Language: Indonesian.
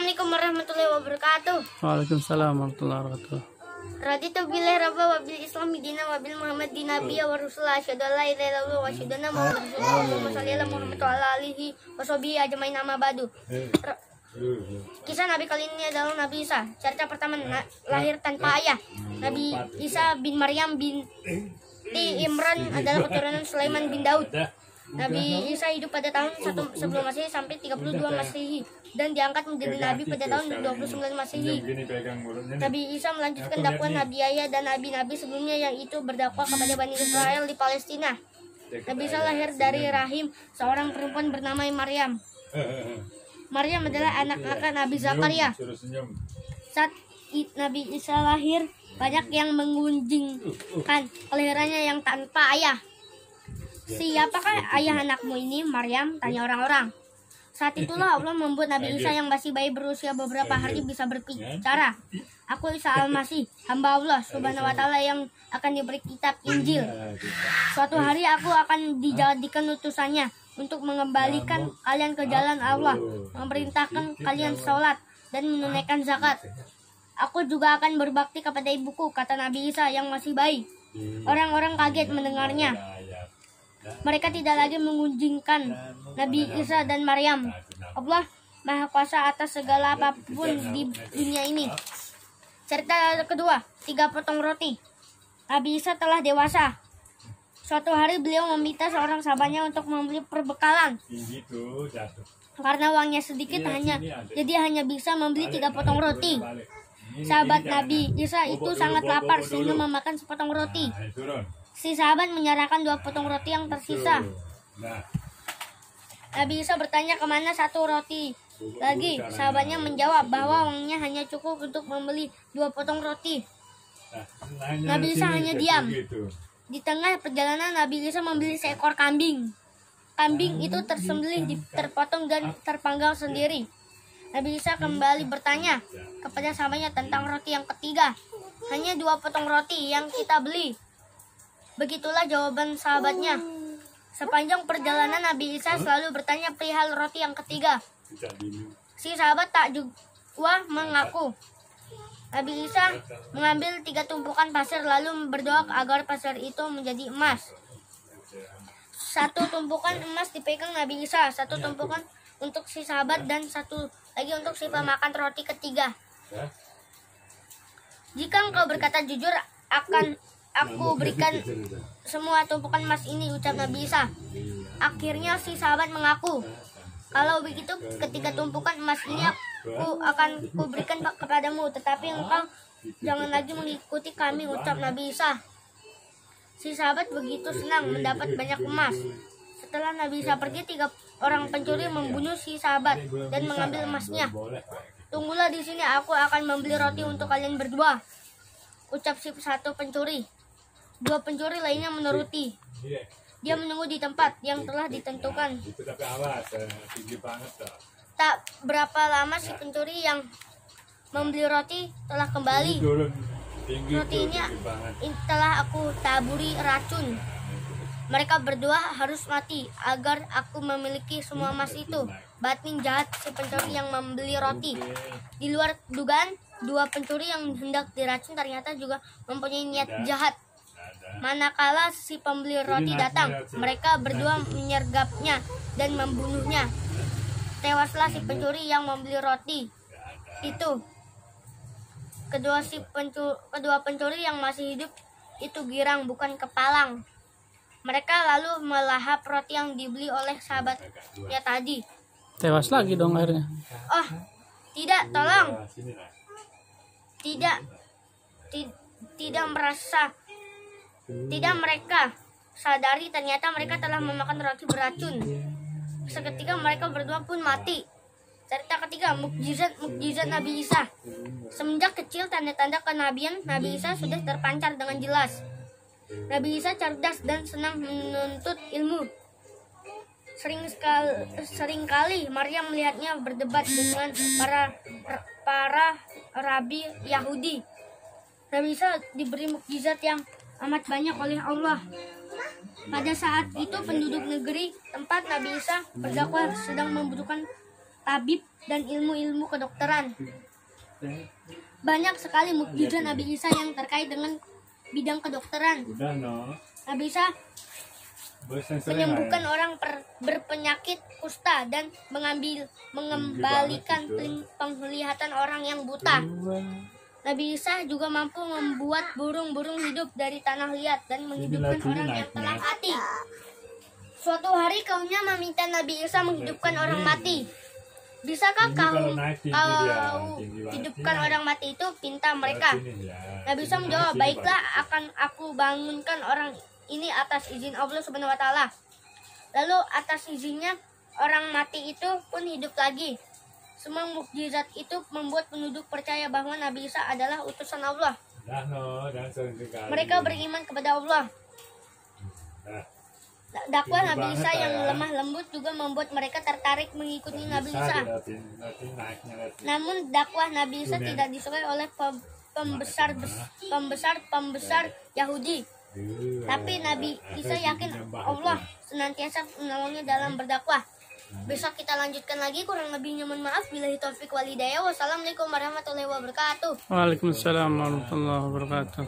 Assalamualaikum warahmatullahi wabarakatuh. Waalaikumsalam warahmatullahi wabarakatuh. Raditu billahi rabba wa bil islami dina wa bil muhammadin nabiyya wa rasula asyhadu an la ilaha illallah wa asyhadu anna muhammadar rasulullah. Allahumma shalli ala Muhammad wa ala alihi wa sahbihi ajmain amma ba'du. Kisah Nabi kali ini adalah Nabi Isa. Cerita pertama lahir tanpa ayah. Nabi Isa bin Maryam bin Imran adalah keturunan Sulaiman bin Daud. Nabi Isa hidup pada tahun 1 sebelum Masehi sampai 32 Masehi dan diangkat menjadi nabi pada tahun 29 Masehi. Nabi Isa melanjutkan dakwah Nabi Yahya dan nabi-nabi sebelumnya yang itu berdakwah kepada Bani Israel di Palestina. Nabi Isa lahir dari rahim seorang perempuan bernama Maryam. Maryam adalah anak kakak Nabi Zakaria. Saat Nabi Isa lahir, banyak yang mengunjingkan kelahirannya yang tanpa ayah. Siapakah ayah anakmu ini, Maryam? Tanya orang-orang. Saat itulah Allah membuat Nabi Isa yang masih bayi berusia beberapa hari bisa berbicara. Aku Isa Al-Masih, hamba Allah Subhanahu wa Ta'ala yang akan diberi kitab Injil. Suatu hari aku akan dijadikan utusannya untuk mengembalikan kalian ke jalan Allah, memerintahkan kalian sholat dan menunaikan zakat. Aku juga akan berbakti kepada ibuku, kata Nabi Isa yang masih bayi. Orang-orang kaget mendengarnya. Mereka tidak lagi mengunjingkan Nabi Isa dan Maryam. Allah Maha Kuasa atas segala apapun di dunia ini. Cerita kedua, 3 potong roti. Nabi Isa telah dewasa. Suatu hari beliau meminta seorang sahabatnya untuk membeli perbekalan. Karena uangnya sedikit jadi hanya bisa membeli 3 potong roti. Sahabat Nabi Isa itu sangat lapar sehingga memakan sepotong roti. Si sahabat menyerahkan 2 potong roti yang tersisa. Nabi Isa bertanya kemana 1 roti lagi. Sahabatnya menjawab bahwa uangnya hanya cukup untuk membeli 2 potong roti. Nabi Isa hanya diam. Di tengah perjalanan Nabi Isa membeli seekor kambing. Kambing itu tersembelih, terpotong dan terpanggang sendiri. Nabi Isa kembali bertanya kepada sahabatnya tentang roti yang ketiga. Hanya 2 potong roti yang kita beli. Begitulah jawaban sahabatnya. Sepanjang perjalanan Nabi Isa selalu bertanya perihal roti yang ketiga. Si sahabat tak juga mengaku. Nabi Isa mengambil 3 tumpukan pasir lalu berdoa agar pasir itu menjadi emas. 1 tumpukan emas dipegang Nabi Isa, 1 tumpukan untuk si sahabat dan 1 lagi untuk si pemakan roti ketiga. Jika engkau berkata jujur, akan aku berikan semua tumpukan emas ini, ucap Nabi Isa. Akhirnya si sahabat mengaku, kalau begitu ketiga tumpukan emas ini aku akan kuberikan kepadamu, tetapi engkau jangan lagi mengikuti kami, ucap Nabi Isa. Si sahabat begitu senang mendapat banyak emas. Setelah Nabi Isa pergi, 3 orang pencuri membunuh si sahabat dan mengambil emasnya. Tunggulah di sini, aku akan membeli roti untuk kalian berdua, ucap si 1 pencuri. 2 pencuri lainnya menuruti. Dia menunggu di tempat yang telah ditentukan. Tak berapa lama si pencuri yang membeli roti telah kembali. Rotinya telah aku taburi racun. Mereka berdua harus mati agar aku memiliki semua emas itu. Batin jahat si pencuri yang membeli roti. Di luar dugaan, 2 pencuri yang hendak diracun ternyata juga mempunyai niat jahat. Manakala si pembeli roti datang, mereka berdua menyergapnya dan membunuhnya. Tewaslah si pencuri yang membeli roti itu. Kedua pencuri yang masih hidup itu girang, bukan kepalang. Mereka lalu melahap roti yang dibeli oleh sahabatnya tadi. Tewas lagi dong akhirnya. Oh, tidak, tolong. Tidak mereka sadari ternyata mereka telah memakan roti beracun. Seketika mereka berdua pun mati. Cerita ketiga, mukjizat Nabi Isa. Semenjak kecil tanda-tanda kenabian Nabi Isa sudah terpancar dengan jelas. Nabi Isa cerdas dan senang menuntut ilmu. Seringkali Maryam melihatnya berdebat dengan para rabi Yahudi. Nabi Isa diberi mukjizat yang amat banyak oleh Allah. Pada saat itu penduduk negeri tempat Nabi Isa berdakwah sedang membutuhkan tabib, dan ilmu-ilmu kedokteran. Banyak sekali mukjizat Nabi Isa yang terkait dengan bidang kedokteran. Nabi Isa menyembuhkan orang berpenyakit kusta dan mengembalikan penglihatan orang yang buta. Nabi Isa juga mampu membuat burung-burung hidup dari tanah liat dan menghidupkan orang yang telah mati. Suatu hari kaumnya meminta Nabi Isa menghidupkan orang mati. Bisakah kau hidupkan orang mati itu? Pinta mereka. Nabi Isa menjawab, baiklah, akan aku bangunkan orang ini atas izin Allah Subhanahu wa Ta'ala. Lalu atas izinnya orang mati itu pun hidup lagi. Semua mukjizat itu membuat penduduk percaya bahwa Nabi Isa adalah utusan Allah. Mereka beriman kepada Allah. Dakwah Nabi Isa yang lemah lembut juga membuat mereka tertarik mengikuti Nabi Isa. Namun dakwah Nabi Isa tidak disukai oleh pembesar Yahudi. Tapi Nabi Isa yakin Allah senantiasa menolongnya dalam berdakwah. Besok kita lanjutkan lagi, kurang lebihnya mohon maaf. Billahi taufik wal hidayah. Wassalamualaikum warahmatullahi wabarakatuh. Waalaikumsalam warahmatullahi wabarakatuh.